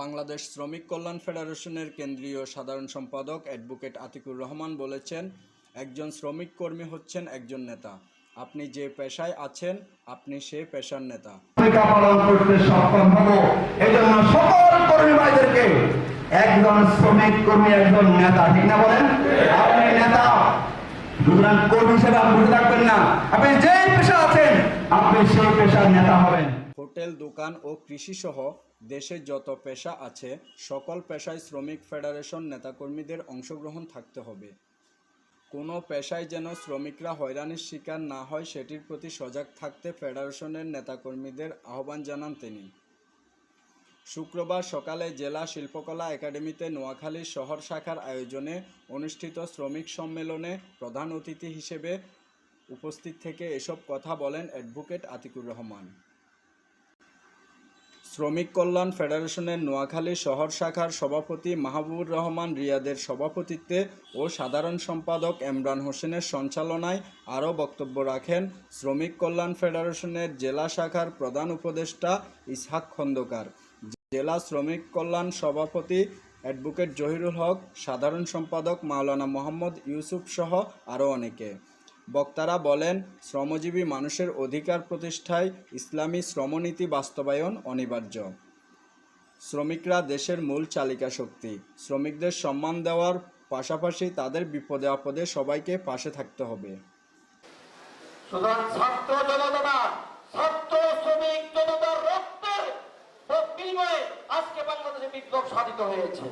বাংলাদেশ শ্রমিক কল্যাণ ফেডারেশনের কেন্দ্রীয় সাধারণ সম্পাদক অ্যাডভোকেট আতিকুর রহমান বলেছেন, একজন শ্রমিক কর্মী হচ্ছেন একজন নেতা। আপনি যে পেশায় আছেন, আপনি সে পেশার নেতা। ভূমিকা পালন করতে সক্ষম হব, এজন্য সকল কর্মী ভাইদেরকে একজন শ্রমিক কর্মী একজন নেতা, ঠিক না বলেন? আপনি নেতা, সুতরাং কর্মী হিসেবে আপনি বসে থাকবেন না। আপনি যে পেশা আছেন, আপনি সেই পেশার নেতা হবেন। হোটেল, দোকান ও কৃষি সহ দেশে যত পেশা আছে, সকল পেশায় শ্রমিক ফেডারেশন নেতাকর্মীদের অংশগ্রহণ থাকতে হবে। কোনো পেশায় যেন শ্রমিকরা হয়রানির শিকার না হয়, সেটির প্রতি সজাগ থাকতে ফেডারেশনের নেতাকর্মীদের আহ্বান জানান তিনি। শুক্রবার সকালে জেলা শিল্পকলা একাডেমিতে নোয়াখালী শহর শাখার আয়োজনে অনুষ্ঠিত শ্রমিক সম্মেলনে প্রধান অতিথি হিসেবে উপস্থিত থেকে এসব কথা বলেন অ্যাডভোকেট আতিকুর রহমান। শ্রমিক কল্যাণ ফেডারেশনের নোয়াখালী শহর শাখার সভাপতি মাহবুবুর রহমান রিয়াদের সভাপতিত্বে ও সাধারণ সম্পাদক এমরান হোসেনের সঞ্চালনায় আরও বক্তব্য রাখেন শ্রমিক কল্যাণ ফেডারেশনের জেলা শাখার প্রধান উপদেষ্টা ইসহাক খন্দকার, জেলা শ্রমিক কল্যাণ সভাপতি অ্যাডভোকেট জহিরুল হক, সাধারণ সম্পাদক মাওলানা মোহাম্মদ ইউসুফ সহ আরও অনেকে। বক্তারা বলেন, শ্রমজীবী মানুষের অধিকার প্রতিষ্ঠায় ইসলামী শ্রমনীতি বাস্তবায়ন অনিবার্য। শ্রমিকরা দেশের মূল চালিকা শক্তি। শ্রমিকদের সম্মান দেওয়ার পাশাপাশি তাদের বিপদে আপদে সবাইকে পাশে থাকতে হবে। ছাত্র জনতা, ছাত্র শ্রমিক জনতার রক্তের বিনিময়ে আজকে বাংলাদেশে বিপ্লব সাধিত হয়েছে।